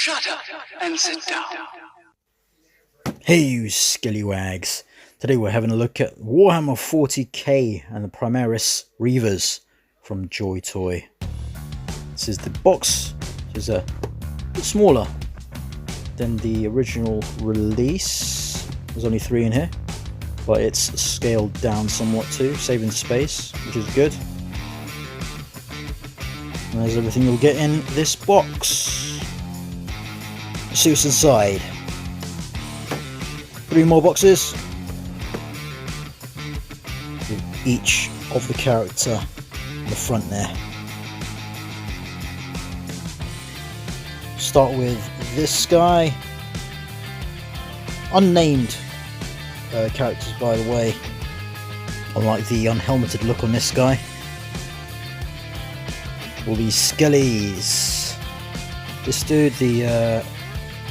Shut up and sit down. Hey you Skellywags! Today we're having a look at Warhammer 40k and the Primaris Reivers from Joytoy. This is the box, which is a bit smaller than the original release. There's only 3 in here, but it's scaled down somewhat too, saving space, which is good. And there's everything you'll get in this box. Let's see what's inside. 3 more boxes with each of the character in the front there. Start with this guy. Unnamed characters, by the way. I like the unhelmeted look on this guy. All these skellies. This dude, the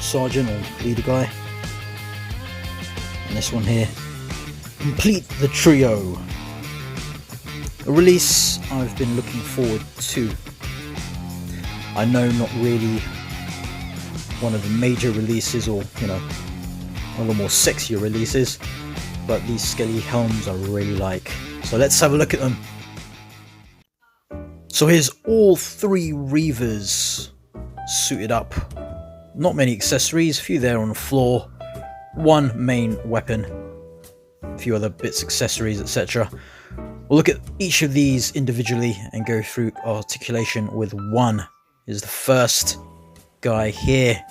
sergeant or leader guy. And this one here. Complete the trio. A release I've been looking forward to. I know not really one of the major releases, or you know, one of the more sexier releases, but these skelly helms I really like. So let's have a look at them. So here's all 3 Reavers suited up. Not many accessories, a few there on the floor, 1 main weapon, a few other bits, accessories, etc. We'll look at each of these individually and go through articulation with 1. Is the first guy here.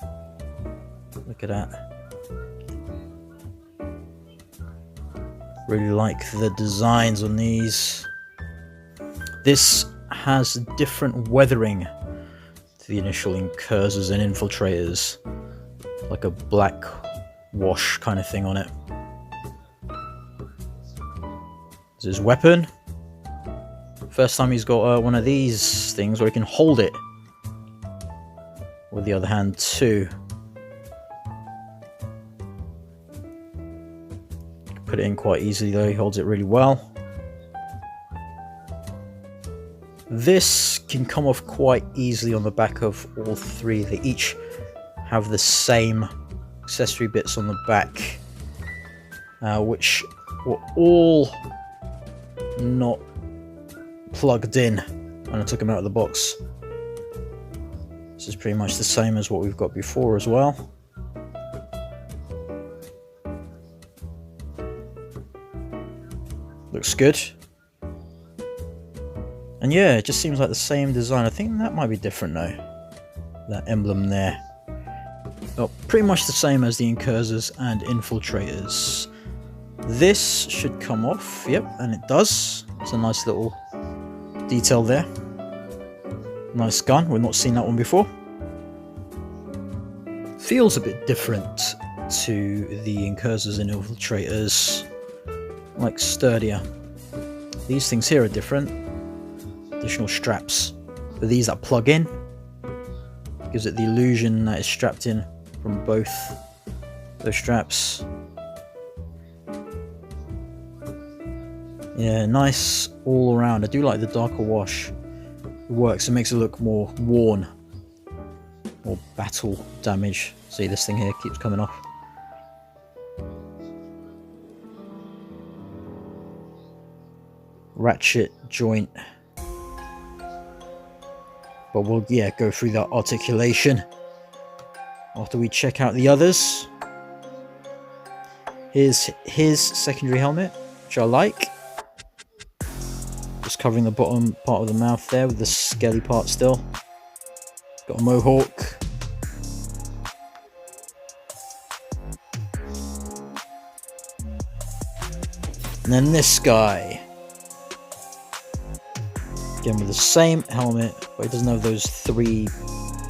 Look at that. Really like the designs on these. This has different weathering to the initial incursors and infiltrators, like a black wash kind of thing on it. This is his weapon. First time he's got one of these things where he can hold it with the other hand too. Put it in quite easily though, he holds it really well. This can come off quite easily on the back of all 3. They each have the same accessory bits on the back, which were all not plugged in when I took them out of the box. This is pretty much the same as what we've got before as well. Looks good. And yeah, it just seems like the same design. I think that might be different though. That emblem there. Oh, pretty much the same as the incursors and infiltrators. This should come off. Yep, and it does. It's a nice little detail there. Nice gun. We've not seen that one before. Feels a bit different to the incursors and infiltrators. Like sturdier. These things here are different. Additional straps for these that plug in. Gives it the illusion that it's strapped in from both those straps. Yeah, nice all around. I do like the darker wash. It works. It makes it look more worn, more battle damage. See, this thing here keeps coming off. Ratchet joint. But we'll go through that articulation after we check out the others. Here's his secondary helmet, which I like. Just covering the bottom part of the mouth there with the skelly part still. Got a mohawk. And then this guy. Again with the same helmet, but it doesn't have those 3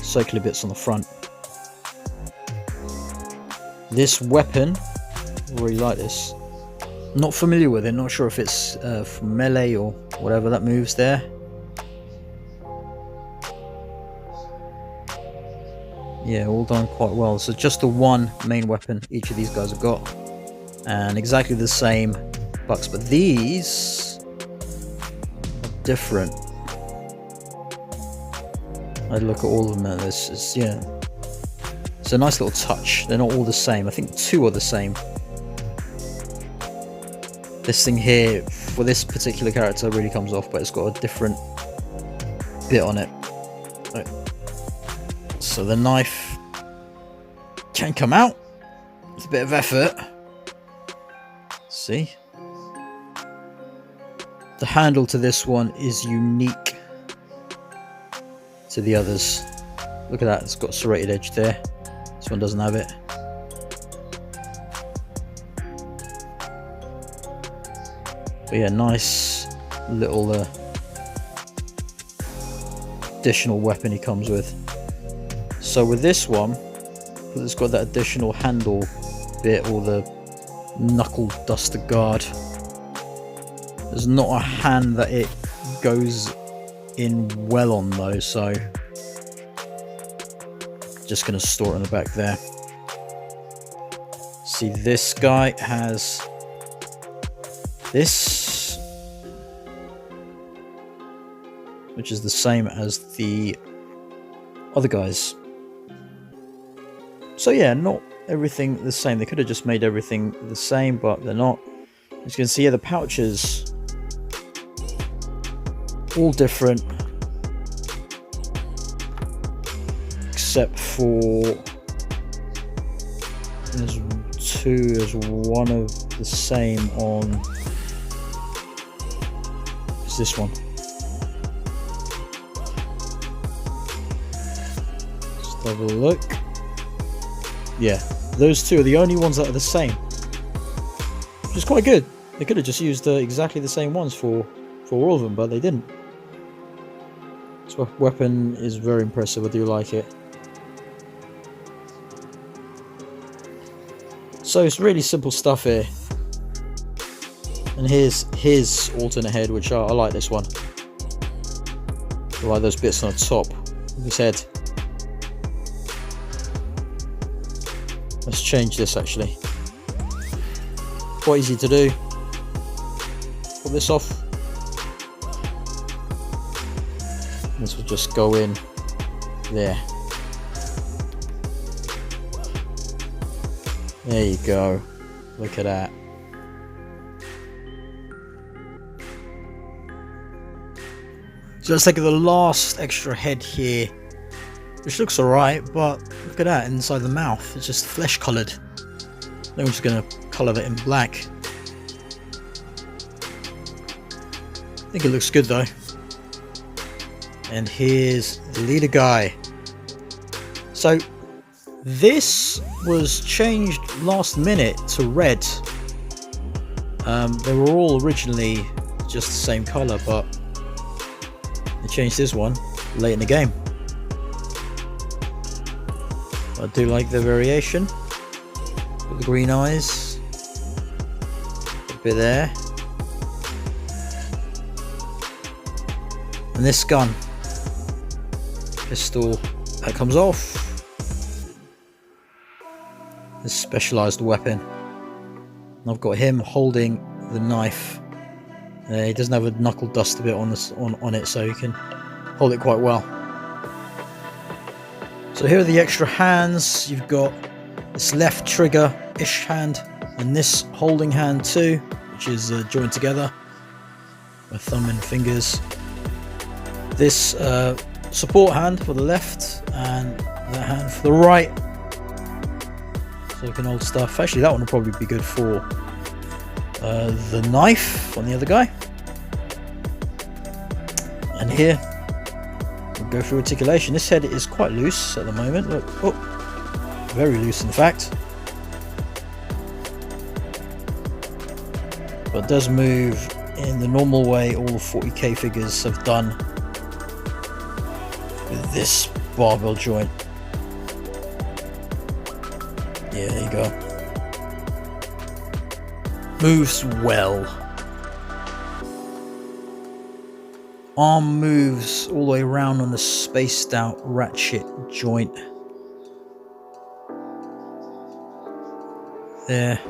circular bits on the front. This weapon, I really like this. Not familiar with it, not sure if it's from melee or whatever that moves there. Yeah, all done quite well. So just the 1 main weapon each of these guys have got. And exactly the same bucks, but these are different. I look at all of them and this is, yeah, It's a nice little touch. They're not all the same. I think 2 are the same. This thing here, for this particular character, really comes off, but it's got a different bit on it. Right. So the knife can come out. It's a bit of effort. See? The handle to this one is unique to the others. Look at that, it's got a serrated edge there. This one doesn't have it. But yeah, nice little additional weapon he comes with. So with this one, because it's got that additional handle bit, or the knuckle duster guard, there's not a hand that it goes in well on though, so just going to store it in the back there. See, this guy has this, which is the same as the other guys. So yeah, not everything the same. They could have just made everything the same, but they're not. As you can see here, the pouches all different, except for there's 2, there's one of the same on, is this one. Just have a look. Yeah, those 2 are the only ones that are the same, which is quite good. They could have just used exactly the same ones for all of them, but they didn't. This weapon is very impressive. I do like it. So it's really simple stuff here. And here's his alternate head, which I like this one. I like those bits on the top of his head. Let's change this actually. Quite easy to do. Put this off. This will just go in there. There you go. Look at that. So let's take the last extra head here, which looks alright, but look at that inside the mouth. It's just flesh coloured. Then we're just going to colour that in black. I think it looks good though. And here's the leader guy. So this was changed last minute to red. They were all originally just the same colour, but they changed this one late in the game. I do like the variation. Got the green eyes. A bit there. And this gun. Pistol that comes off. This specialised weapon. And I've got him holding the knife. He doesn't have a knuckle duster bit on this on it, so you can hold it quite well. So here are the extra hands. You've got this left trigger-ish hand and this holding hand too, which is joined together with thumb and fingers. This support hand for the left and that hand for the right, so you can hold stuff. Actually, that one will probably be good for the knife on the other guy. And here we'll go through articulation. This head is quite loose at the moment. Look, oh, very loose in fact, but it does move in the normal way all the 40k figures have done with this barbell joint. Yeah, there you go. Moves well. Arm moves all the way around on the spaced out ratchet joint. There.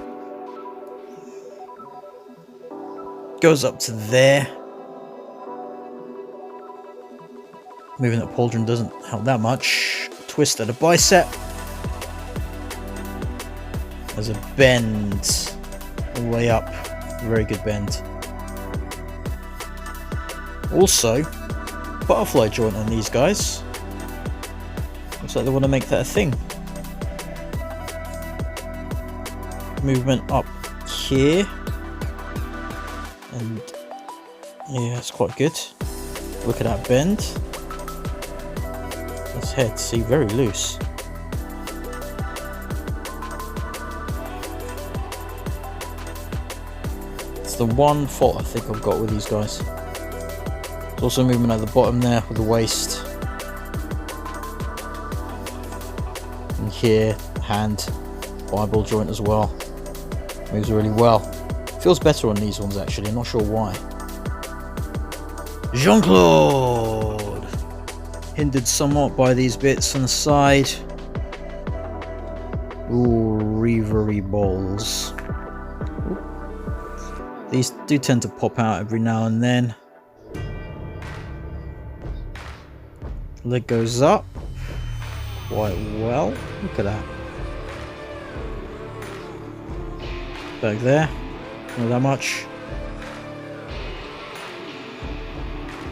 Goes up to there. Moving that pauldron doesn't help that much. Twist at the bicep. There's a bend all the way up, very good bend. Also, butterfly joint on these guys. Looks like they want to make that a thing. Movement up here, and yeah, it's quite good. Look at that bend. This head, see, very loose. It's the one fault I think I've got with these guys. There's also movement at the bottom there with the waist. And here, hand, Bible joint as well. Moves really well. Feels better on these ones actually, not sure why. Jean-Claude! Hindered somewhat by these bits on the side. Ooh, Reavery balls. Ooh. These do tend to pop out every now and then. Leg goes up quite well. Look at that. Back there, not that much.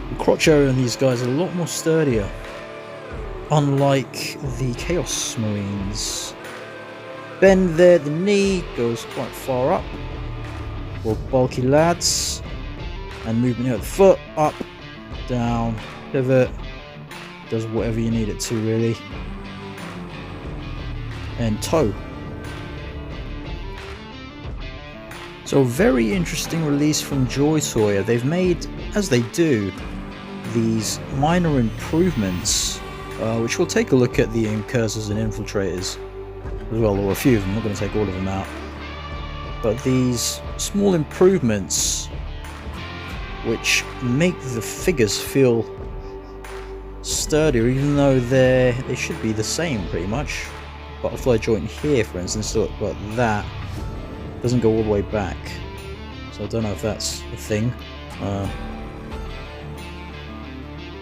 The crotch area on these guys are a lot more sturdier, unlike the Chaos Marines. Bend there, the knee goes quite far up. More bulky lads, and movement here at the foot, up, down, pivot. Does whatever you need it to really. And toe. So very interesting release from Joytoy. They've made, as they do, these minor improvements, which we'll take a look at the incursors and infiltrators as well, or a few of them. I'm not going to take all of them out. But these small improvements which make the figures feel sturdier, even though they should be the same pretty much. Butterfly joint here, for instance, look, but that doesn't go all the way back, so I don't know if that's a thing. But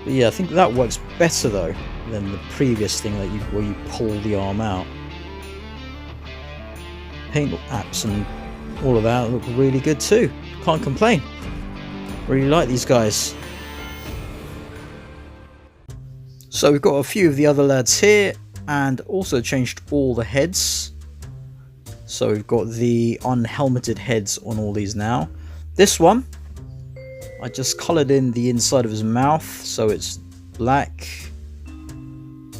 yeah, I think that works better though than the previous thing that where you pull the arm out. Paint apps and all of that look really good too. Can't complain. Really like these guys. So we've got a few of the other lads here, and also changed all the heads. So we've got the unhelmeted heads on all these now. This one, I just coloured in the inside of his mouth, so it's black,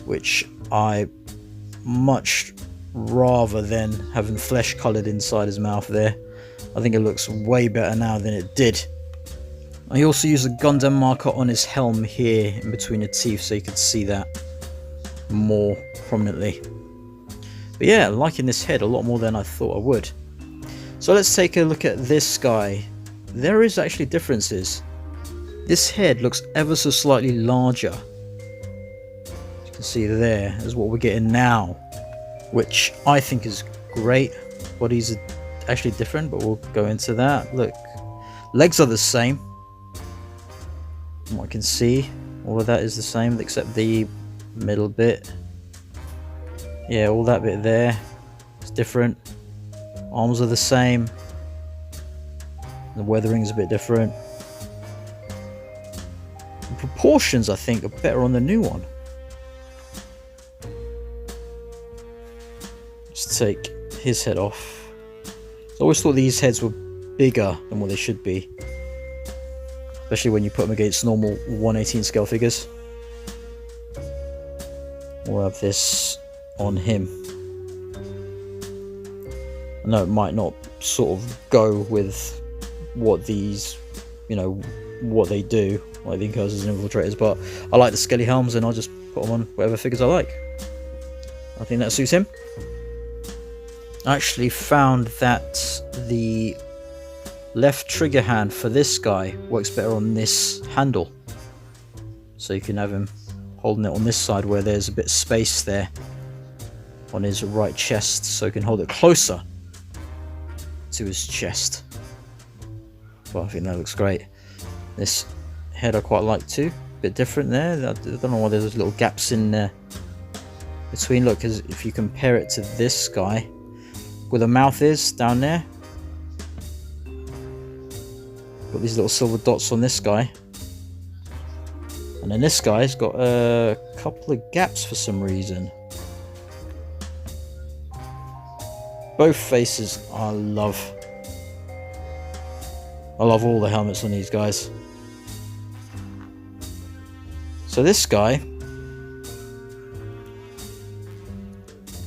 which I much rather than having flesh coloured inside his mouth there. I think it looks way better now than it did. I also used a Gundam marker on his helm here in between the teeth so you could see that more prominently. But yeah, liking this head a lot more than I thought I would. So let's take a look at this guy. There is actually differences. This head looks ever so slightly larger. As you can see there is what we're getting now, which I think is great. Bodies are actually different, but we'll go into that. Look, legs are the same. From what I can see, all of that is the same except the middle bit. Yeah, all that bit there is different. Arms are the same. The weathering's a bit different. The proportions, I think, are better on the new one. Let's take his head off. I always thought these heads were bigger than what they should be, especially when you put them against normal 1/18 scale figures. We'll have this on him. I know it might not sort of go with what these, you know, what they do, like the incursors and infiltrators, but I like the skelly helms and I'll just put them on whatever figures I like. I think that suits him. I actually found that the left trigger hand for this guy works better on this handle, so you can have him holding it on this side where there's a bit of space there on his right chest, so you can hold it closer to his chest. Well, I think that looks great. This head I quite like too, a bit different there. I don't know why there's those little gaps in there between. Look, because if you compare it to this guy, where the mouth is, down there. Got these little silver dots on this guy. And then this guy's got a couple of gaps for some reason. Both faces I love. I love all the helmets on these guys. So this guy,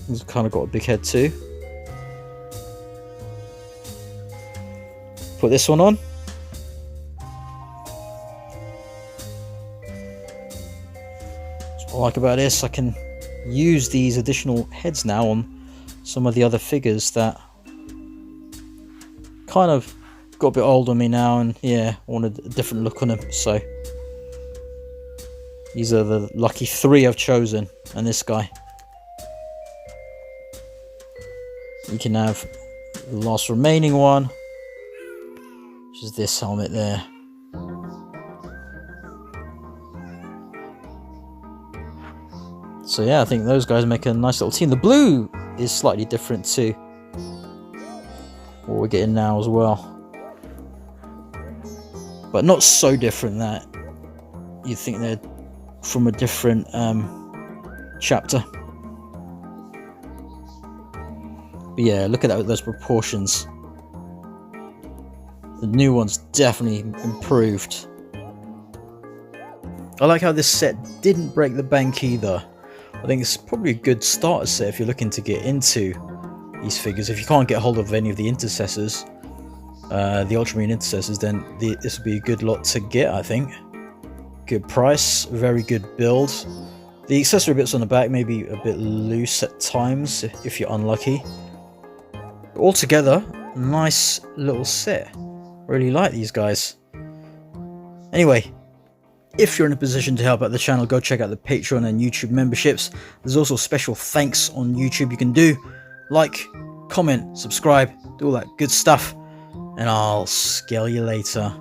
he's kind of got a big head too. Put this one on. What I like about this, I can use these additional heads now on some of the other figures that kind of got a bit old on me now, and yeah, wanted a different look on them. So these are the lucky 3 I've chosen, and this guy. You can have the last remaining one, which is this helmet there. So yeah, I think those guys make a nice little team. The blue is slightly different too, what we're getting now as well, but not so different that you'd think they're from a different chapter. But yeah, look at that, those proportions. The new one's definitely improved. I like how this set didn't break the bank either. I think it's probably a good starter set if you're looking to get into these figures. If you can't get hold of any of the intercessors, the Ultramarine intercessors, then this would be a good lot to get, I think. Good price, very good build. The accessory bits on the back may be a bit loose at times if you're unlucky. Altogether, nice little set. Really like these guys. Anyway, if you're in a position to help out the channel, go check out the Patreon and YouTube memberships. There's also special thanks on YouTube you can do. Like, comment, subscribe, do all that good stuff. And I'll scale you later.